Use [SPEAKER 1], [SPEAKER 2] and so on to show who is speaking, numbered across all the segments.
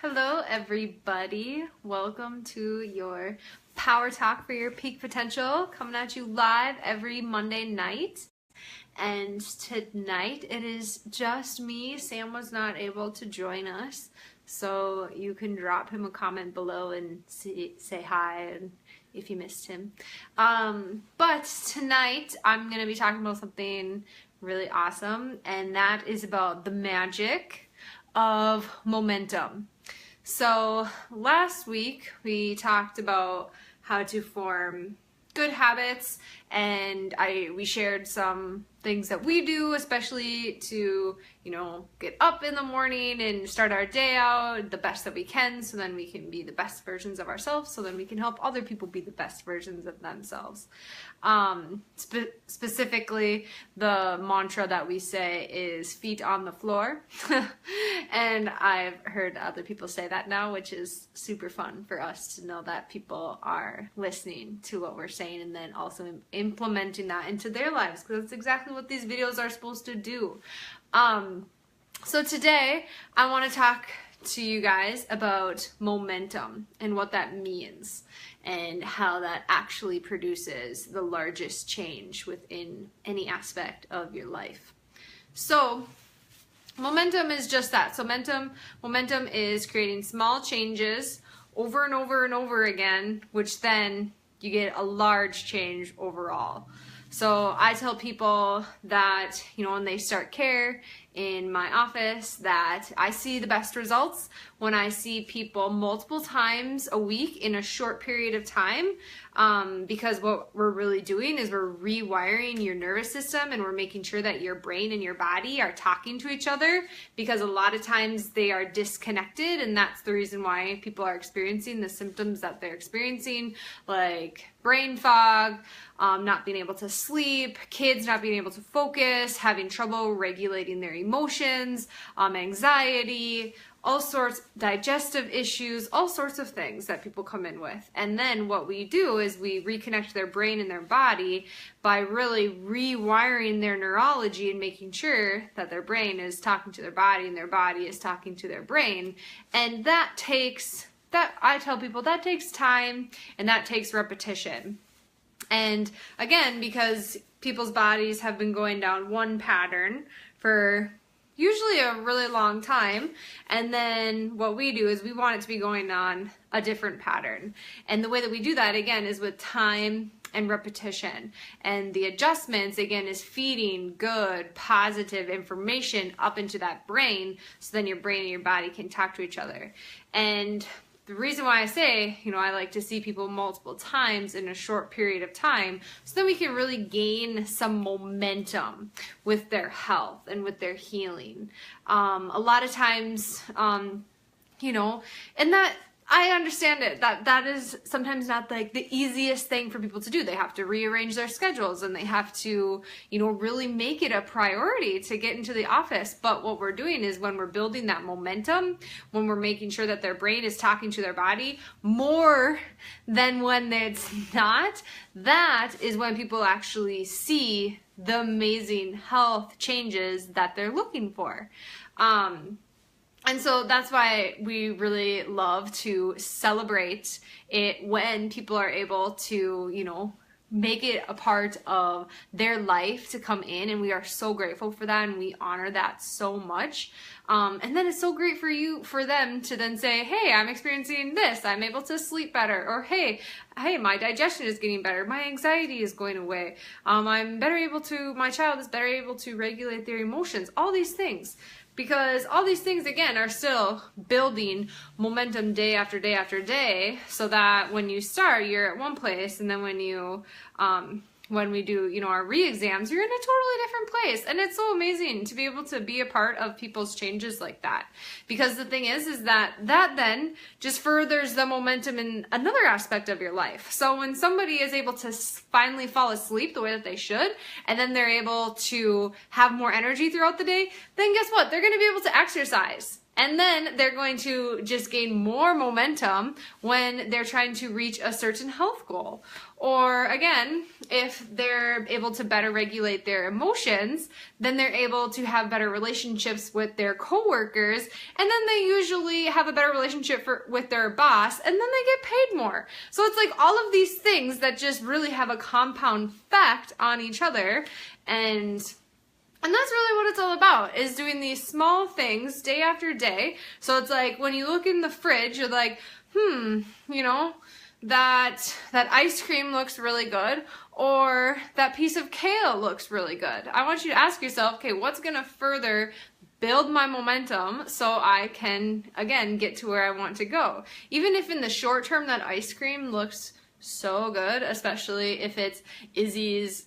[SPEAKER 1] Hello everybody, welcome to your Power Talk for your Peak Potential, coming at you live every Monday night. And tonight it is just me. Sam was not able to join us, so you can drop him a comment below and say hi and if you missed him. But tonight I'm going to be talking about something really awesome, and that is about the magic of momentum. So last week we talked about how to form good habits, and we shared some things that we do, especially to, get up in the morning and start our day out the best that we can, so then we can be the best versions of ourselves, so then we can help other people be the best versions of themselves. Specifically, the mantra that we say is feet on the floor. And I've heard other people say that now, which is super fun for us to know that people are listening to what we're saying and then also implementing that into their lives, because that's exactly what these videos are supposed to do. So today I want to talk to you guys about momentum and what that means and how that actually produces the largest change within any aspect of your life. So momentum is just that. So momentum is creating small changes over and over and over again, which then you get a large change overall. So I tell people that, when they start care in my office, that I see the best results when I see people multiple times a week in a short period of time, because what we're really doing is we're rewiring your nervous system, and we're making sure that your brain and your body are talking to each other, because a lot of times they are disconnected, and that's the reason why people are experiencing the symptoms that they're experiencing, like brain fog, not being able to sleep, kids not being able to focus, having trouble regulating their emotions, anxiety, all sorts, digestive issues, all sorts of things that people come in with. And then what we do is we reconnect their brain and their body by really rewiring their neurology and making sure that their brain is talking to their body and their body is talking to their brain. And I tell people that takes time and that takes repetition. And again, because people's bodies have been going down one pattern for usually a really long time, and then what we do is we want it to be going on a different pattern. And the way that we do that, again, is with time and repetition. And the adjustments, again, is feeding good, positive information up into that brain, so then your brain and your body can talk to each other. And the reason why I say, I like to see people multiple times in a short period of time, so then we can really gain some momentum with their health and with their healing. A lot of times, and that I understand it, that is sometimes not like the easiest thing for people to do. They have to rearrange their schedules, and they have to, really make it a priority to get into the office. But what we're doing is, when we're building that momentum, when we're making sure that their brain is talking to their body more than when it's not, that is when people actually see the amazing health changes that they're looking for. And so that's why we really love to celebrate it when people are able to, make it a part of their life to come in, and we are so grateful for that, and we honor that so much. And then it's so great for them to then say, hey, I'm experiencing this, I'm able to sleep better, or hey, my digestion is getting better, my anxiety is going away, my child is better able to regulate their emotions, all these things. Because all these things, again, are still building momentum day after day after day, so that when you start, you're at one place, and then when we do, our re-exams, you're in a totally different place. And it's so amazing to be able to be a part of people's changes like that. Because the thing is that then just furthers the momentum in another aspect of your life. So when somebody is able to finally fall asleep the way that they should, and then they're able to have more energy throughout the day, then guess what? They're going to be able to exercise. And then they're going to just gain more momentum when they're trying to reach a certain health goal. Or again, if they're able to better regulate their emotions, then they're able to have better relationships with their coworkers, and then they usually have a better relationship with their boss, and then they get paid more. So it's like all of these things that just really have a compound effect on each other, and that's really what it's all about, is doing these small things day after day. So it's like when you look in the fridge, you're like, you know, that ice cream looks really good, or that piece of kale looks really good. I want you to ask yourself, okay, what's going to further build my momentum so I can, again, get to where I want to go? Even if in the short term that ice cream looks so good, especially if it's Izzy's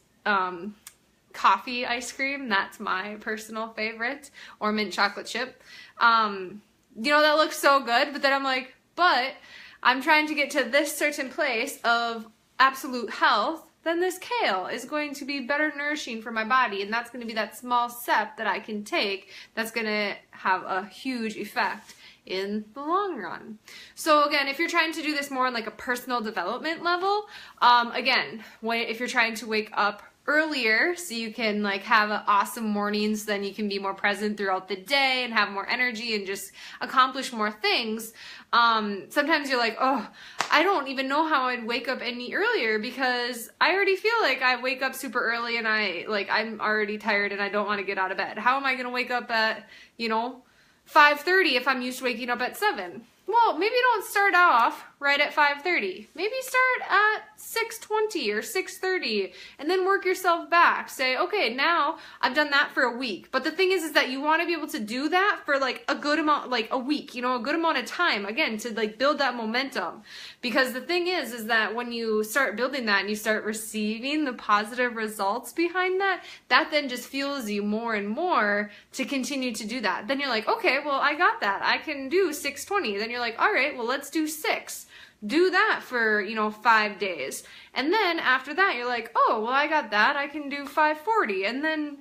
[SPEAKER 1] coffee ice cream, that's my personal favorite, or mint chocolate chip. You know, that looks so good, but then I'm like, but I'm trying to get to this certain place of absolute health, then this kale is going to be better nourishing for my body, and that's going to be that small step that I can take that's going to have a huge effect in the long run. So again, if you're trying to do this more on like a personal development level, again, if you're trying to wake up earlier so you can like have an awesome morning, so then you can be more present throughout the day and have more energy and just accomplish more things. Sometimes you're like, oh, I don't even know how I'd wake up any earlier, because I already feel like I wake up super early and I'm already tired and I don't want to get out of bed. How am I going to wake up at, 5:30 if I'm used to waking up at 7? Well, maybe don't start off right at 5:30. Maybe start at 6:20 or 6:30 and then work yourself back. Say, okay, now I've done that for a week. But the thing is that you want to be able to do that for like a good amount, like a week, a good amount of time, again, to like build that momentum. Because the thing is that when you start building that and you start receiving the positive results behind that, that then just fuels you more and more to continue to do that. Then you're like, okay, well, I got that. I can do 6:20. Then you're like, all right, well, let's do 6. Do that for, 5 days. And then after that, you're like, oh, well, I got that. I can do 5:40. And then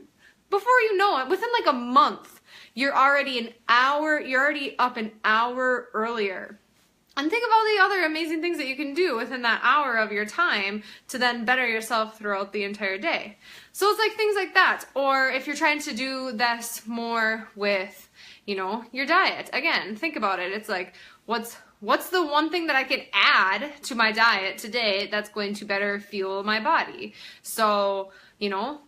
[SPEAKER 1] before you know it, within like a month, you're already up an hour earlier. And think of all the other amazing things that you can do within that hour of your time to then better yourself throughout the entire day. So it's like things like that. Or if you're trying to do this more with, your diet. Again, think about it. It's like, what's the one thing that I can add to my diet today that's going to better fuel my body? So,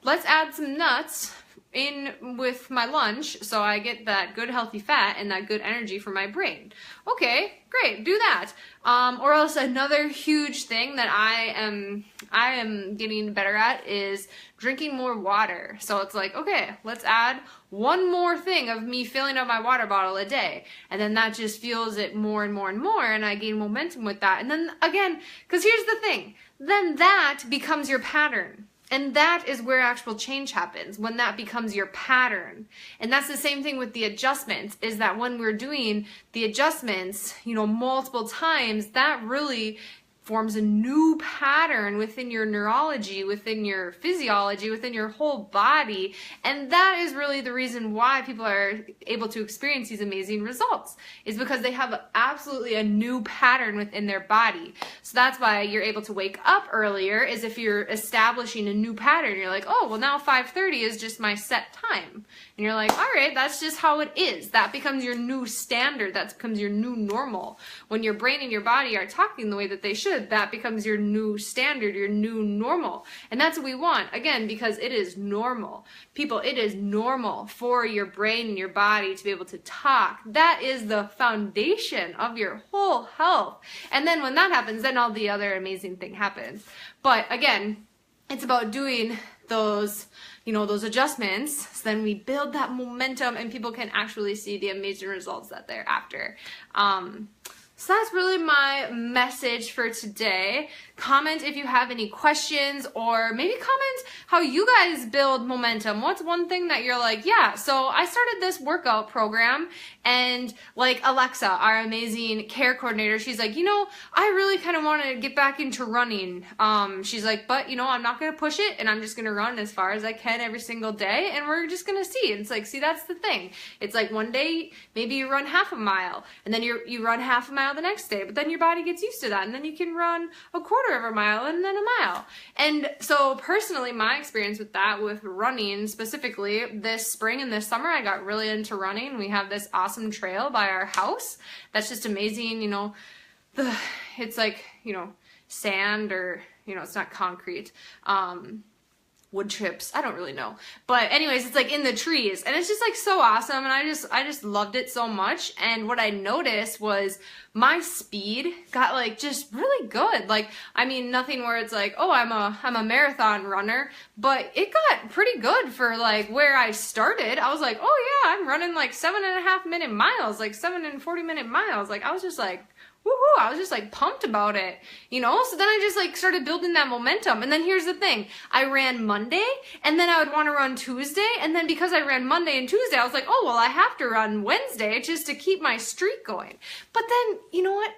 [SPEAKER 1] let's add some nuts in with my lunch so I get that good healthy fat and that good energy for my brain. Okay, great, do that. Or else another huge thing that I am getting better at is drinking more water. So it's like, okay, let's add one more thing of me filling up my water bottle a day. And then that just fuels it more and more and more, and I gain momentum with that. And then again, because here's the thing, then that becomes your pattern. And that is where actual change happens, when that becomes your pattern. And that's the same thing with the adjustments, is that when we're doing the adjustments, multiple times, that really forms a new pattern within your neurology, within your physiology, within your whole body. And that is really the reason why people are able to experience these amazing results, is because they have absolutely a new pattern within their body. So that's why you're able to wake up earlier, is if you're establishing a new pattern. You're like, oh, well, now 5:30 is just my set time. And you're like, all right, that's just how it is. That becomes your new standard. That becomes your new normal. When your brain and your body are talking the way that they should, that becomes your new standard, your new normal. And that's what we want, again, because it is normal. People, it is normal for your brain and your body to be able to talk. That is the foundation of your whole health. And then when that happens, then all the other amazing thing happens. But again, it's about doing those adjustments, so then we build that momentum and people can actually see the amazing results that they're after. So that's really my message for today. Comment if you have any questions, or maybe comment how you guys build momentum. What's one thing that you're like, yeah, so I started this workout program, and like Alexa, our amazing care coordinator, she's like, you know, I really kind of want to get back into running. She's like, but you know, I'm not going to push it, and I'm just going to run as far as I can every single day, and we're just going to see. And it's like, see, that's the thing. It's like one day, maybe you run half a mile, and then you run half a mile the next day, but then your body gets used to that, and then you can run a quarter of a mile and then a mile. And so personally, my experience with that, with running specifically, this spring and this summer, I got really into running. We have this awesome trail by our house that's just amazing. You know, it's like, you know, sand, or, you know, it's not concrete. Wood chips, I don't really know, but anyways, it's like in the trees, and it's just like so awesome, and I just loved it so much. And what I noticed was my speed got like just really good. Like, I mean, nothing where it's like, oh, I'm a marathon runner, but it got pretty good for like where I started. I was like, oh yeah, I'm running like 7.5 minute miles, like 7 and 40 minute miles. Like, I was just like, woohoo, I was just like pumped about it, you know? So then I just like started building that momentum. And then here's the thing, I ran Monday, and then I would want to run Tuesday, and then because I ran Monday and Tuesday, I was like, oh, well, I have to run Wednesday just to keep my streak going. But then, you know what?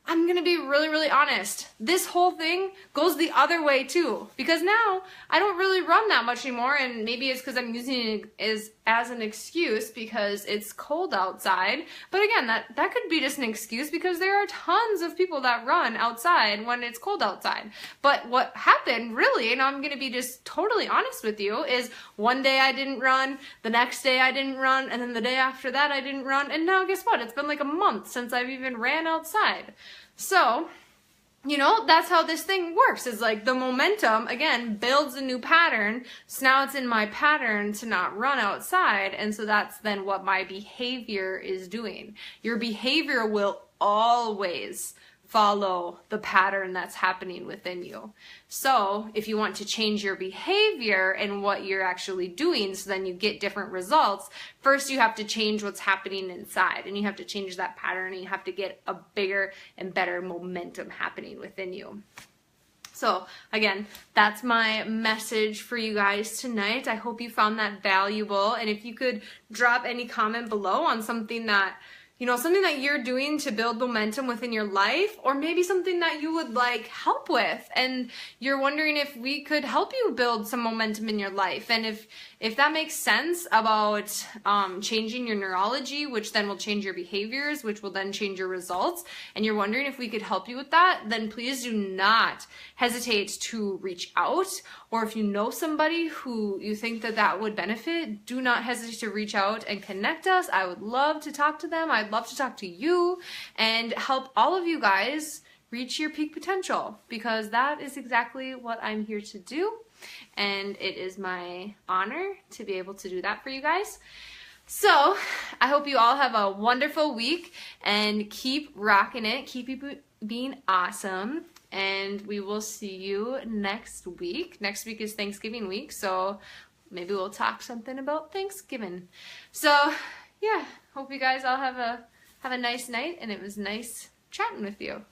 [SPEAKER 1] I'm gonna be really, really honest. This whole thing goes the other way too, because now I don't really run that much anymore, and maybe it's because I'm using it as an excuse because it's cold outside. But again, that could be just an excuse, because there are tons of people that run outside when it's cold outside. But what happened really, and I'm gonna be just totally honest with you, is one day I didn't run, the next day I didn't run, and then the day after that I didn't run, and now guess what? It's been like a month since I've even ran outside. So, you know, that's how this thing works. Is like the momentum, again, builds a new pattern. So now it's in my pattern to not run outside. And so that's then what my behavior is doing. Your behavior will always follow the pattern that's happening within you. So if you want to change your behavior and what you're actually doing, so then you get different results, first you have to change what's happening inside, and you have to change that pattern, and you have to get a bigger and better momentum happening within you. So again, that's my message for you guys tonight. I hope you found that valuable. And if you could drop any comment below on something that, you know, something that you're doing to build momentum within your life, or maybe something that you would like help with, and you're wondering if we could help you build some momentum in your life. And if that makes sense about changing your neurology, which then will change your behaviors, which will then change your results, and you're wondering if we could help you with that, then please do not hesitate to reach out. Or if you know somebody who you think that would benefit, do not hesitate to reach out and connect us. I would love to talk to them. I'd love to talk to you and help all of you guys reach your peak potential, because that is exactly what I'm here to do. And it is my honor to be able to do that for you guys. So I hope you all have a wonderful week, and keep rocking it. Keep being awesome. And we will see you next week. Next week is Thanksgiving week, so maybe we'll talk something about Thanksgiving. So yeah, hope you guys all have a nice night, and it was nice chatting with you.